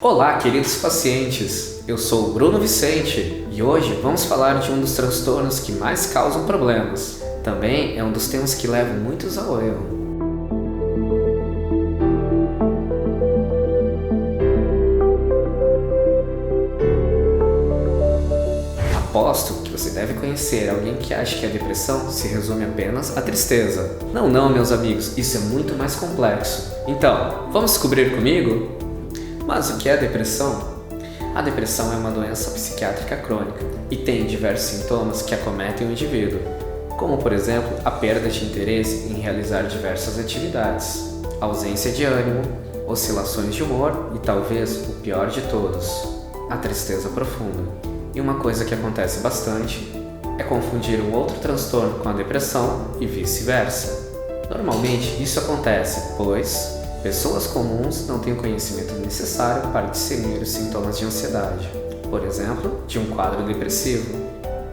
Olá, queridos pacientes! Eu sou o Bruno Vicente e hoje vamos falar de um dos transtornos que mais causam problemas. Também é um dos temas que levam muitos ao erro. Aposto que você deve conhecer alguém que acha que a depressão se resume apenas à tristeza. Não, meus amigos, isso é muito mais complexo. Então, vamos descobrir comigo? Mas o que é a depressão? A depressão é uma doença psiquiátrica crônica e tem diversos sintomas que acometem o indivíduo, como por exemplo a perda de interesse em realizar diversas atividades, ausência de ânimo, oscilações de humor e talvez o pior de todos, a tristeza profunda. E uma coisa que acontece bastante é confundir um outro transtorno com a depressão e vice-versa. Normalmente isso acontece, pois pessoas comuns não têm o conhecimento necessário para discernir os sintomas de ansiedade, por exemplo, de um quadro depressivo.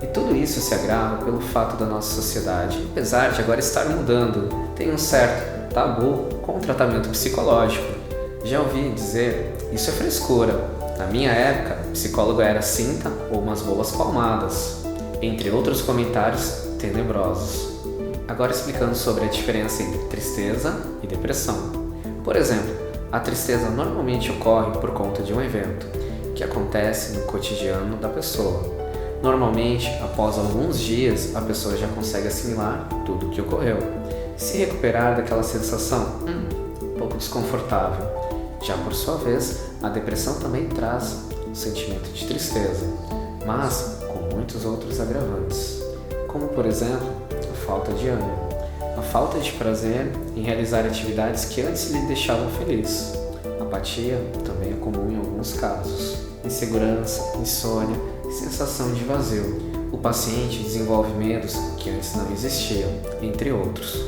E tudo isso se agrava pelo fato da nossa sociedade, apesar de agora estar mudando, tem um certo tabu com o tratamento psicológico. Já ouvi dizer, isso é frescura. Na minha época, psicólogo era cinta ou umas boas palmadas, entre outros comentários tenebrosos. Agora explicando sobre a diferença entre tristeza e depressão. Por exemplo, a tristeza normalmente ocorre por conta de um evento que acontece no cotidiano da pessoa. Normalmente, após alguns dias, a pessoa já consegue assimilar tudo o que ocorreu, se recuperar daquela sensação um pouco desconfortável. Já por sua vez, a depressão também traz um sentimento de tristeza, mas com muitos outros agravantes, como por exemplo, a falta de ânimo. A falta de prazer em realizar atividades que antes lhe deixavam feliz. Apatia também é comum em alguns casos. Insegurança, insônia e sensação de vazio. O paciente desenvolve medos que antes não existiam, entre outros.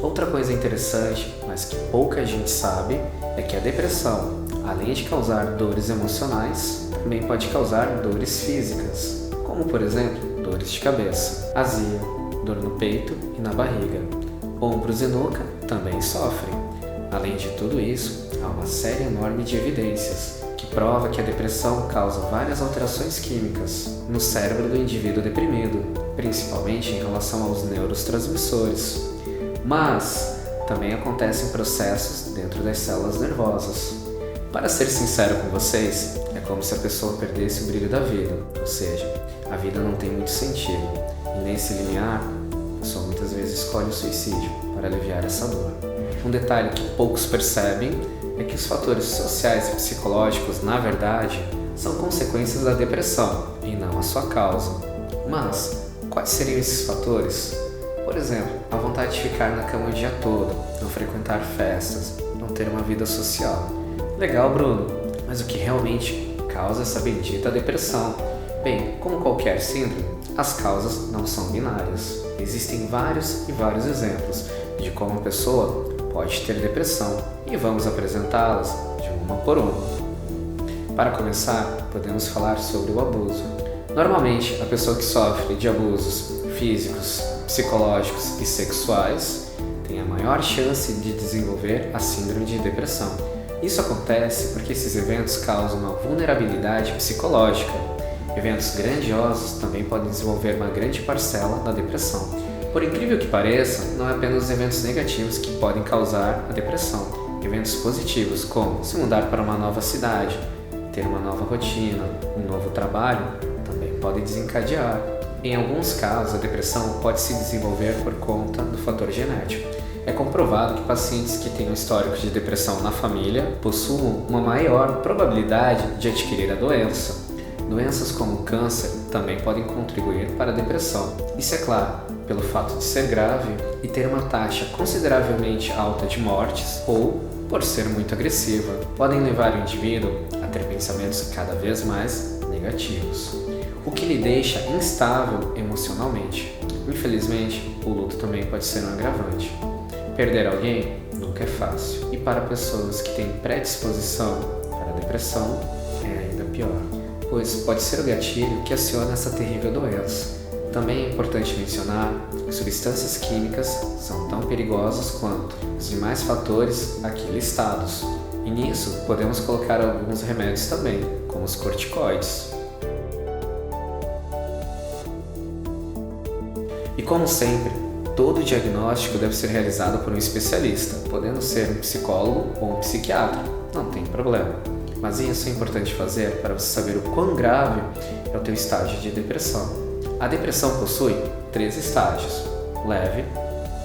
Outra coisa interessante, mas que pouca gente sabe, é que a depressão, além de causar dores emocionais, também pode causar dores físicas, como por exemplo, dores de cabeça, azia, dor no peito e na barriga. Ombros e nuca também sofrem. Além de tudo isso, há uma série enorme de evidências que prova que a depressão causa várias alterações químicas no cérebro do indivíduo deprimido, principalmente em relação aos neurotransmissores. Mas também acontecem processos dentro das células nervosas. Para ser sincero com vocês, é como se a pessoa perdesse o brilho da vida, ou seja, a vida não tem muito sentido. E nesse limiar, a pessoa muitas vezes escolhe o suicídio para aliviar essa dor. Um detalhe que poucos percebem é que os fatores sociais e psicológicos, na verdade, são consequências da depressão e não a sua causa. Mas, quais seriam esses fatores? Por exemplo, a vontade de ficar na cama o dia todo, não frequentar festas, não ter uma vida social. Legal, Bruno, mas o que realmente causa essa bendita depressão? Bem, como qualquer síndrome, as causas não são binárias. Existem vários exemplos de como a pessoa pode ter depressão e vamos apresentá-las de uma por uma. Para começar, podemos falar sobre o abuso. Normalmente, a pessoa que sofre de abusos físicos, psicológicos e sexuais tem a maior chance de desenvolver a síndrome de depressão. Isso acontece porque esses eventos causam uma vulnerabilidade psicológica. Eventos grandiosos também podem desenvolver uma grande parcela da depressão. Por incrível que pareça, não é apenas os eventos negativos que podem causar a depressão. Eventos positivos, como se mudar para uma nova cidade, ter uma nova rotina, um novo trabalho, também podem desencadear. Em alguns casos, a depressão pode se desenvolver por conta do fator genético. É comprovado que pacientes que têm um histórico de depressão na família possuem uma maior probabilidade de adquirir a doença. Doenças como o câncer também podem contribuir para a depressão. Isso é claro, pelo fato de ser grave e ter uma taxa consideravelmente alta de mortes ou por ser muito agressiva, podem levar o indivíduo a ter pensamentos cada vez mais negativos, o que lhe deixa instável emocionalmente. Infelizmente, o luto também pode ser um agravante. Perder alguém nunca é fácil, e para pessoas que têm predisposição para a depressão é ainda pior, pois pode ser o gatilho que aciona essa terrível doença. Também é importante mencionar que substâncias químicas são tão perigosas quanto os demais fatores aqui listados. E nisso podemos colocar alguns remédios também, como os corticoides. E como sempre, todo diagnóstico deve ser realizado por um especialista, podendo ser um psicólogo ou um psiquiatra, não tem problema. Mas isso é importante fazer para você saber o quão grave é o teu estágio de depressão. A depressão possui 3 estágios: leve,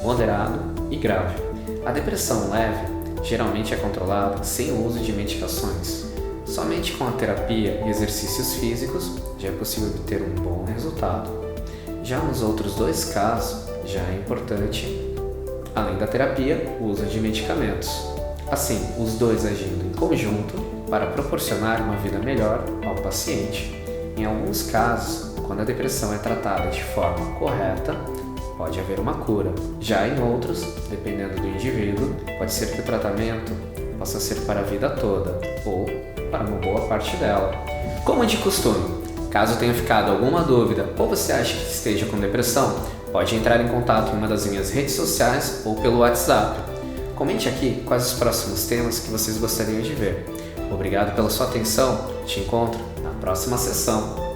moderado e grave. A depressão leve geralmente é controlada sem o uso de medicações. Somente com a terapia e exercícios físicos já é possível obter um bom resultado. Já nos outros 2 casos, já é importante, além da terapia, o uso de medicamentos. Assim, os dois agindo em conjunto para proporcionar uma vida melhor ao paciente. Em alguns casos, quando a depressão é tratada de forma correta, pode haver uma cura. Já em outros, dependendo do indivíduo, pode ser que o tratamento possa ser para a vida toda ou para uma boa parte dela. Como de costume, caso tenha ficado alguma dúvida ou você acha que esteja com depressão, pode entrar em contato em uma das minhas redes sociais ou pelo WhatsApp. Comente aqui quais os próximos temas que vocês gostariam de ver. Obrigado pela sua atenção, te encontro na próxima sessão.